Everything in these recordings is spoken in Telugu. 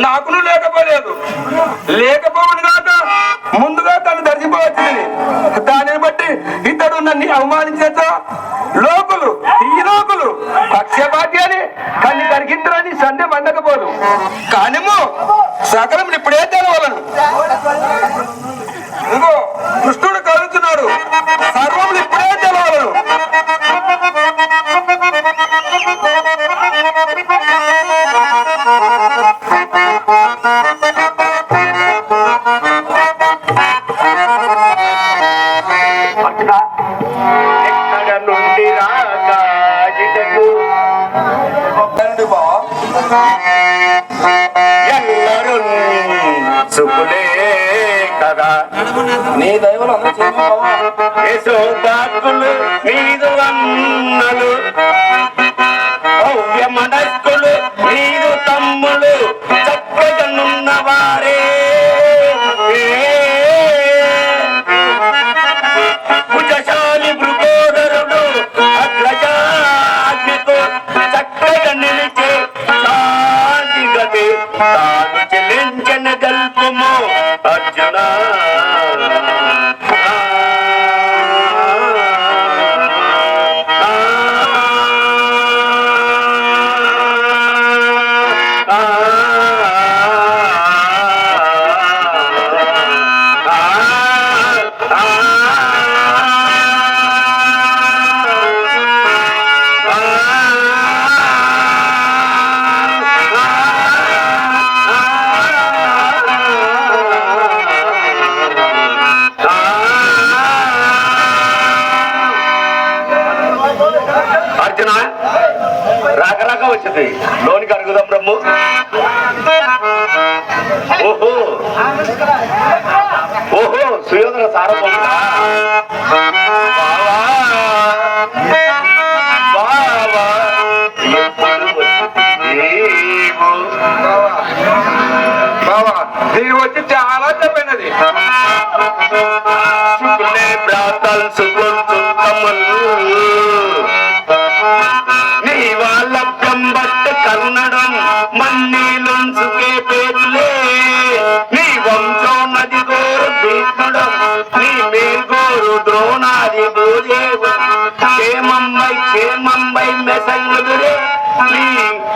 నాకును లేకపోలేదు. లేకపోవని కాక ముందుగా తను దర్శిపోవచ్చింది. దానిని బట్టి ఇతడు నన్ను అవమానించ లోకులు ఈ లోకులు పక్షపాతి అని కన్ని కరిగిద్దరని సంధ్య మండకపోదు. కానిమో సకలం ఇప్పుడే తెలవలను. ఇంకో కృష్ణుడు కలుగుతున్నాడు. సర్వములు ఇప్పుడే తెలవలను. ఎల్లరూ సుకులే కదా నీ దైవలు యశోదాకులు నీదు అన్నలు భవ్య మనస్కులు నీదు తమ్ములు చక్కగనున్న వారే భుజశాలి భృగోదరుడు అగ్రజాజ్ఞకు చక్కగా నిలిచే శాంతిగతి తాను చెల్లించిన గల్పము అర్జున. అర్జున రాక రాక వచ్చింది లోనికి అడుగుదాం బ్రహ్ము. ఓహో ఓహో సుయోధన సారభౌమ దీని వచ్చి చాలా చెప్పినది. సుకులే బ్రాతల్ సుకుల్ సుత్తములు నీ వాళ్ళ కంబట్ కన్నడం మన్నీలుంచుకే పేరులే నీ వంశం నది గోరు భీష్ముడం నీ మేల్గోరు ద్రోణాది భూదేవు క్షేమంబై మెసంగురే నీ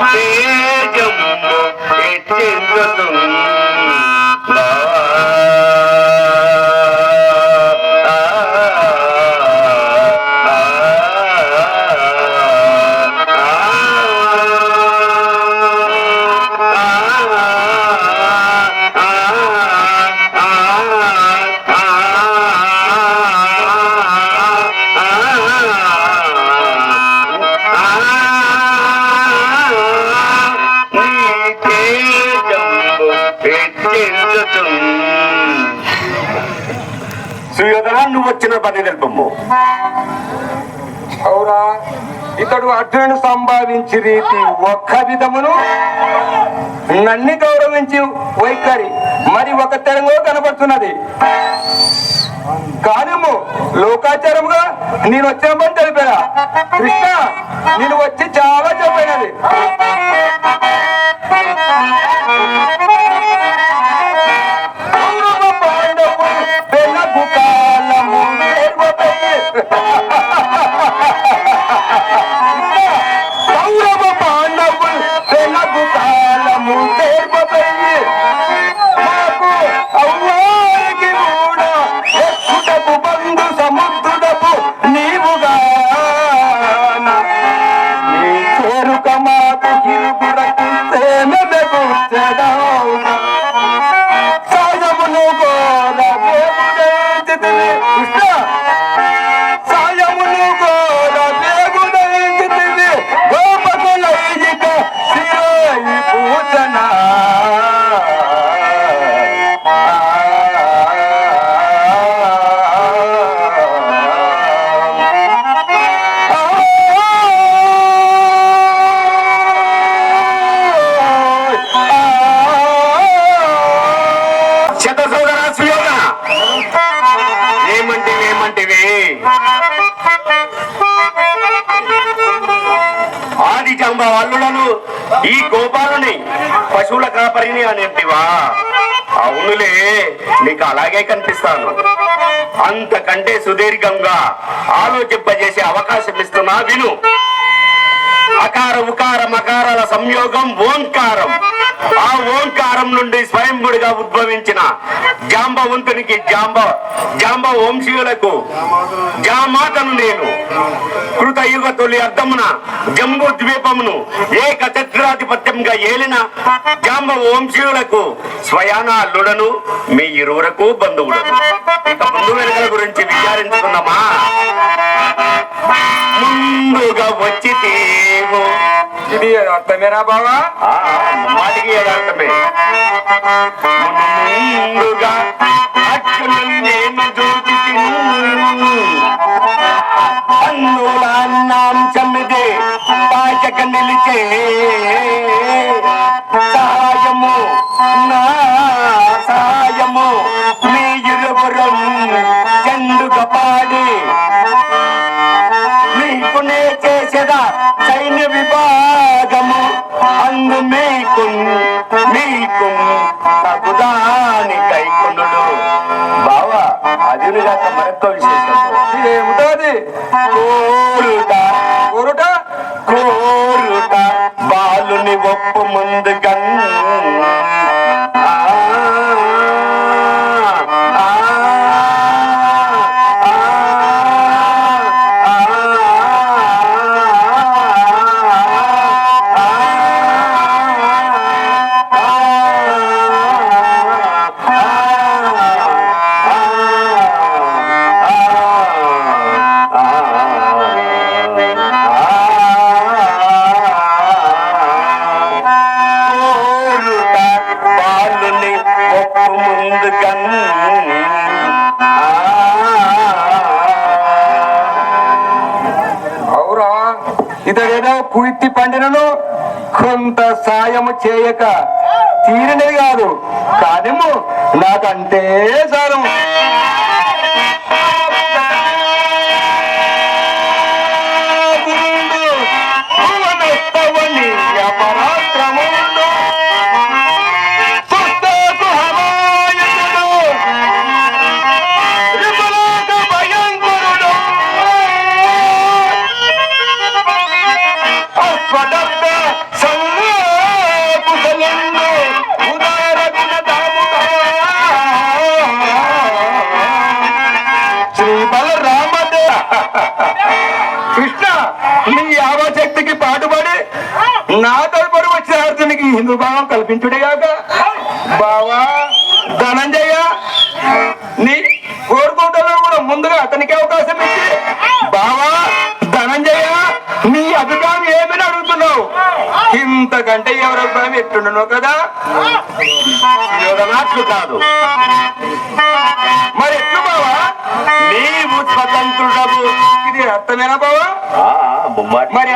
తేజము హెచ్చెందుతుంది. సుయోధన నువ్వు వచ్చిన పని తెలుపము. అవురా ఇతడు అర్జునుడు సంభావించి రీతి ఒక్క విధమును నన్ను గౌరవించి వైఖరి మరి ఒక తెరంగో కనబడుతున్నది. కానము లోకాచారముగా నేను వచ్చిన పని తెలిపారా కృష్ణ. నేను వచ్చి చాలా చెప్పినది. కౌరవ పాండవులు తెలుగు కాలము చేర్పబోయి మాకు అవ్వారికి కూడా ఎక్కుటకు బంధు సముద్రుడపు నీవుగా నీ చేరుక మాకు అల్లులను ఈ గోపాలుని పశువుల కాపరిని అనేటివా? అవునులే, నీకు అలాగే కనిపిస్తాను. అంతకంటే సుదీర్ఘంగా ఆలోచింపజేసే అవకాశం ఇస్తున్నా, విను. అకార ఉకార మకారాల సంయోగం ఓంకారం. ఆ ఓంకారం నుండి స్వయంభుడిగా ఉద్భవించిన జాంబవంతునికి జాంబ వంశీయులకు జామాతను నేను. కృతయుగ తొలి అర్థమున జంబూ ద్వీపమును ఏక చక్రాధిపత్యంగా ఏలిన జాంబ వంశీయులకు స్వయాన అల్లుడను, మీ ఇరువురకు బంధువులను. ఇక ముందు వెనుకల గురించి విచారించుకున్నామా? ముందుగా వచ్చితేవో. ఇది అర్థమేనా బావా? మాటికి అర్థమే. ముందుగా అచ్చును నేను చూచి అందులాంశమిదే పాచక నిలిచే సహాయము నా సహాయము మీ ఇరువురం చెందుక పాడి మీకునే చేసేదా సైన్య విభాగము అందు మీకు తగుదాని కైకొనుడు. బావా, అదిగాక మరొక విశేషం ఏమిటది? కోరుట బాలుని ఒప్పు ముందుగా ఇతడేదో పూర్తి పండినను కొంత సాయము చేయక తీరినది కాదు. కాదేమో నాకంటే చాలు. కృష్ణ, నీ యావశక్తికి పాటుపడి నా తదుపరి వచ్చిన అర్జునికి హిందూ భావం కల్పించుడేగాక. బావా ధనంజయ, నీ కోరుకోవడంలో కూడా ముందుగా అతనికి అవకాశం ఇచ్చి, బావా ధనంజయ, నీ అభిప్రాయం ఏమని అడుగుతున్నావు? ఇంతకంటే ఎవరి అభిప్రాయం ఎట్టుండను కదా. నాట్లు కాదు, మరి ఎట్లు బావా? నీవు స్వతంత్రుడవు. ఇది అర్థమేనా బావా? మరి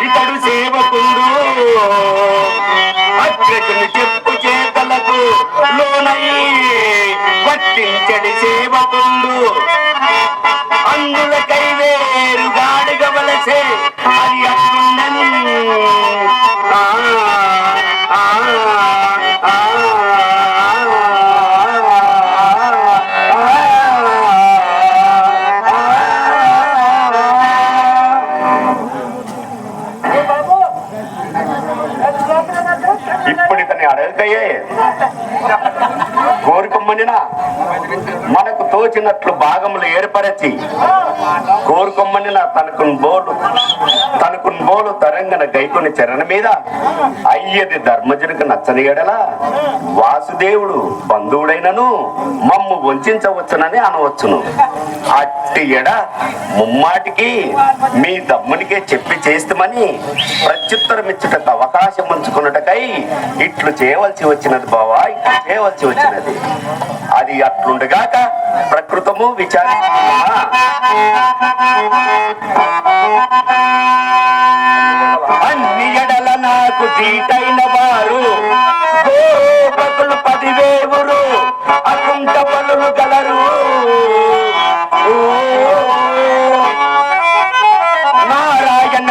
ఇతడు సేవకుండు, అగ్రజుని చెప్పు చేతలకు లోనై వర్తించడి సేవకుండు. అందులకై వేరు గాడుగవలసే అది అట్లుండని. ఇప్పుడు ఇతని అడగకయే కోరుకొమ్మనినా మనకు తోచినట్లు భాగములు ఏర్పరచి కోరుకొమ్మనినా తనకున్ బోలు తరంగన గైకుని చరణ మీద అయ్యది ధర్మజునికి నచ్చని ఎడల వాసుదేవుడు బంధువుడైనను మమ్ము వంచవచ్చునని అనవచ్చును. అట్టి ఎడ ముమ్మాటికి మీ దమ్మునికే చెప్పి చేస్తామని ప్రత్యుత్తరం ఇచ్చుటకు అవకాశం ఉంచుకున్నటకై ఇట్లు చేయవలసి వచ్చినది బావా, ఇట్లు చేయవలసి వచ్చినది. అది అట్లుండగాక ప్రకృతము విచారించుకున్నా. అన్ని ఎడల నాకు దీటైన వారు గోపకులు 10,000 అకుంఠ పనులు గలరు. నారాయణ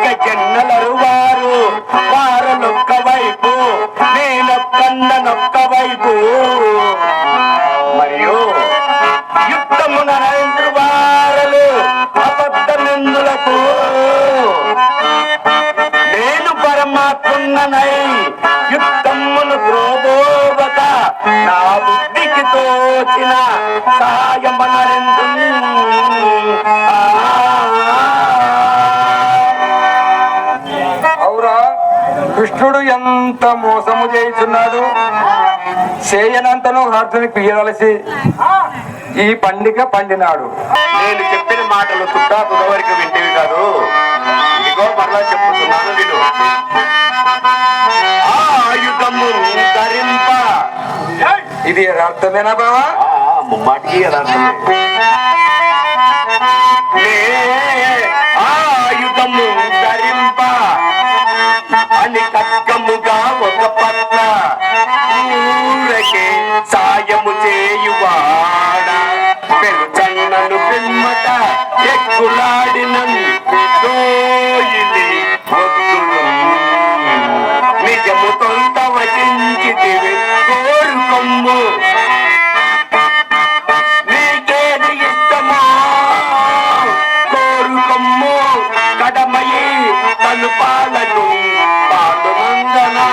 గజన్న కన్ననై యుద్ధమును ప్రోబోవక నా బుద్ధికి తోచిన సాయమనరెందు అవురా కృష్ణుడు ఎంత మోసము చేయుచున్నాడు. చేయనంతను అర్జునికి పియ్యవలసి ఈ పండిక పండినాడు. నేను చెప్పిన మాటలు తుట్టా తుదవరికి వింటేవి కాదు. ఇదిగో మరలా చెప్పుతున్నాను నేను. ఆయుధము ధరింప ఇది అర్థమేనా బావా? ముమ్మాటికి యథార్థమే. ఆయుధము ధరింప అని కక్కముగా ఒక పట్ల ఊరకే సాయము చేయువాడ పెరుచన్నను పిమ్మట ఎక్కులాడిన దోయిలి వద్దులు నిజము తొంత వచించితివి కోరుకొమ్ము నీకేది ఇష్టమో కోరుకొమ్ము కడమయి తను పాలను పాలు నందనా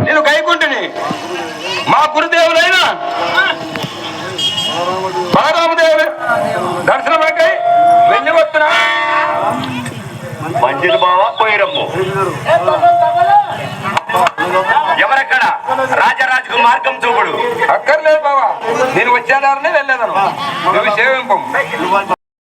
నేను కైకుంటుని మా గురుదేవులైన బలరామదేవుడు దర్శనమకై వెళ్ళి వస్తున్నా. మంచిది బావా పోయిరమ్ము. ఎవరక్కడ రాజరాజుకు మార్గం చూపుడు. అక్కర్లేదు బావా, నేను వచ్చేదారని వెళ్ళేదను. నువ్వు సేవింపం.